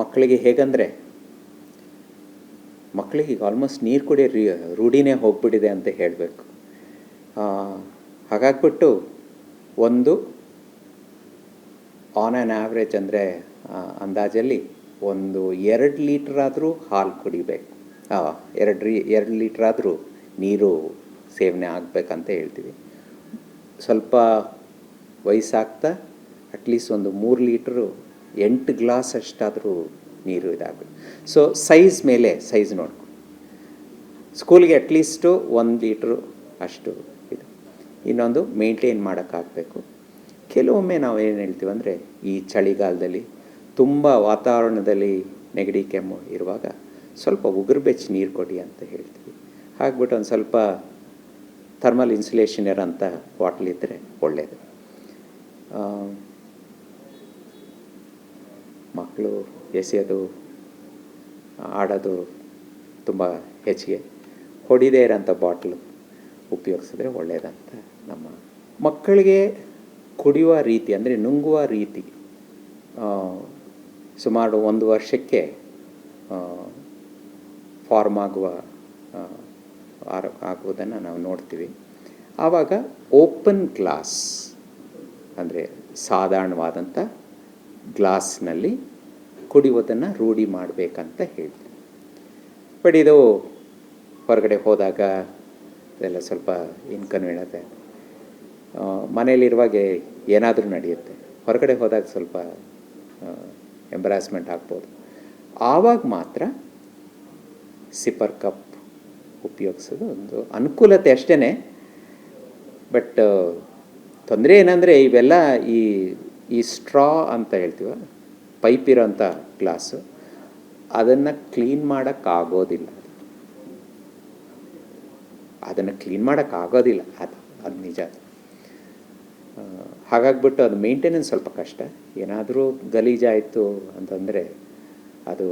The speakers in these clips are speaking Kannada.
ಮಕ್ಕಳಿಗೆ ಹೇಗಂದರೆ ಮಕ್ಕಳಿಗೆ ಈಗ ಆಲ್ಮೋಸ್ಟ್ ನೀರು ಕುಡಿಯೋ ರೂಢಿನೇ ಹೋಗ್ಬಿಟ್ಟಿದೆ ಅಂತ ಹೇಳಬೇಕು. ಹಾಗಾಗ್ಬಿಟ್ಟು ಒಂದು ಆನ್ ಆ್ಯನ್ ಆ್ಯಾವ್ರೇಜ್ ಅಂದರೆ ಅಂದಾಜಲ್ಲಿ ಒಂದು 2 ಲೀಟ್ರಾದರೂ ಹಾಲು ಕುಡಿಬೇಕು, 2 ಲೀಟ್ರಾದರೂ ನೀರು ಸೇವನೆ ಆಗಬೇಕಂತ ಹೇಳ್ತೀವಿ. ಸ್ವಲ್ಪ ವಯಸ್ಸಾಗ್ತಾ ಅಟ್ಲೀಸ್ಟ್ ಒಂದು 3 ಲೀಟ್ರು 8 ಗ್ಲಾಸ್ ಅಷ್ಟಾದರೂ ನೀರು ಇದಾಗಬೇಕು. ಸೊ ಸೈಜ್ ನೋಡ್ಕೊ, ಸ್ಕೂಲ್ಗೆ ಅಟ್ಲೀಸ್ಟು 1 ಲೀಟ್ರು ಅಷ್ಟು ಇದು. ಇನ್ನೊಂದು ಮೇಂಟೈನ್ ಮಾಡೋಕ್ಕಾಗಬೇಕು. ಕೆಲವೊಮ್ಮೆ ನಾವು ಏನು ಹೇಳ್ತೀವಿ ಅಂದರೆ, ಈ ಚಳಿಗಾಲದಲ್ಲಿ ತುಂಬ ವಾತಾವರಣದಲ್ಲಿ ನೆಗಡಿ ಕೆಮ್ಮು ಇರುವಾಗ ಸ್ವಲ್ಪ ಉಗುರು ಬೆಚ್ಚಿ ನೀರು ಕೊಡಿ ಅಂತ ಹೇಳ್ತೀವಿ. ಹಾಗ್ಬಿಟ್ಟು ಒಂದು ಸ್ವಲ್ಪ ಥರ್ಮಲ್ ಇನ್ಸುಲೇಷನ್ ಇರೋಂಥ ಬಾಟ್ಲ್ ಇದ್ದರೆ ಒಳ್ಳೆಯದು. ಮಕ್ಕಳು ಎಸೆಯೋದು ಆಡೋದು ತುಂಬ ಹೆಚ್ಚಿಗೆ ಹೊಡಿದೇ ಇರೋಂಥ ಬಾಟ್ಲು ಉಪಯೋಗಿಸಿದ್ರೆ ಒಳ್ಳೆಯದಂತ ನಮ್ಮ ಮಕ್ಕಳಿಗೆ ಕುಡಿಯುವ ರೀತಿ ಅಂದರೆ ನುಂಗುವ ರೀತಿ ಸುಮಾರು 1 ವರ್ಷಕ್ಕೆ ಫಾರ್ಮ್ ಆಗುವುದನ್ನು ನಾವು ನೋಡ್ತೀವಿ. ಆವಾಗ ಓಪನ್ ಗ್ಲಾಸ್ ಅಂದರೆ ಸಾಧಾರಣವಾದಂಥ ಗ್ಲಾಸ್ನಲ್ಲಿ ಕುಡಿಯೋದನ್ನು ರೂಢಿ ಮಾಡಬೇಕಂತ ಹೇಳ್ತೀವಿ. ಬಟ್ ಇದು ಹೊರಗಡೆ ಹೋದಾಗ ಇದೆಲ್ಲ ಸ್ವಲ್ಪ ಇನ್ಕನ್ವೀನಿಯಂಟ್. ಮನೇಲಿರುವಾಗ ಏನಾದರೂ ನಡೆಯುತ್ತೆ, ಹೊರಗಡೆ ಹೋದಾಗ ಸ್ವಲ್ಪ ಎಂಬರಾಸ್ಮೆಂಟ್ ಆಗ್ಬೋದು. ಆವಾಗ ಮಾತ್ರ ಸಿಪ್ಪರ್ ಕಪ್ ಉಪಯೋಗಿಸೋದು ಒಂದು ಅನುಕೂಲತೆ ಅಷ್ಟೇ. ಬಟ್ ತೊಂದರೆ ಏನಂದರೆ ಇವೆಲ್ಲ ಈ ಸ್ಟ್ರಾ ಅಂತ ಹೇಳ್ತೀವ, ಪೈಪ್ ಇರೋಂಥ ಗ್ಲಾಸು, ಅದನ್ನು ಕ್ಲೀನ್ ಮಾಡೋಕ್ಕಾಗೋದಿಲ್ಲ. ಅದು ನಿಜ. ಹಾಗಾಗ್ಬಿಟ್ಟು ಅದು ಮೇಂಟೆನೆನ್ಸ್ ಸ್ವಲ್ಪ ಕಷ್ಟ. ಏನಾದರೂ ಗಲೀಜಾಯಿತು ಅಂತಂದರೆ ಅದು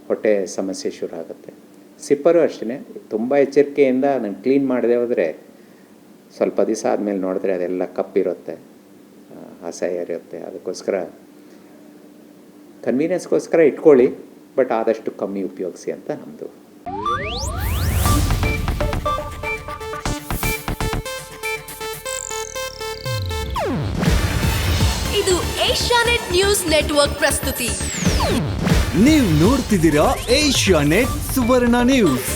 ಹೊಟ್ಟೆ ಸಮಸ್ಯೆ ಶುರು ಆಗುತ್ತೆ. ಸಿಪ್ಪರು ಅಷ್ಟೇ, ತುಂಬ ಎಚ್ಚರಿಕೆಯಿಂದ ನಾನು ಕ್ಲೀನ್ ಮಾಡದೆ ಹೋದರೆ ಸ್ವಲ್ಪ ದಿವಸ ಆದಮೇಲೆ ನೋಡಿದ್ರೆ ಅದೆಲ್ಲ ಕಪ್ಪಿರುತ್ತೆ, ಅಸಹ್ಯ ಇರುತ್ತೆ. ಅದಕ್ಕೋಸ್ಕರ ಕನ್ವೀನಿಯನ್ಸ್ಗೋಸ್ಕರ ಇಟ್ಕೊಳ್ಳಿ, ಬಟ್ ಆದಷ್ಟು ಕಮ್ಮಿ ಉಪಯೋಗಿಸಿ ಅಂತ ನಮ್ಮದು. ಇದು ಏಷ್ಯಾನೆಟ್ ನ್ಯೂಸ್ ನೆಟ್ವರ್ಕ್ ಪ್ರಸ್ತುತಿ. ನೀವು ನೋಡ್ತಿದ್ದೀರಾ ಏಷ್ಯಾನೆಟ್ ಸುವರ್ಣ ನ್ಯೂಸ್.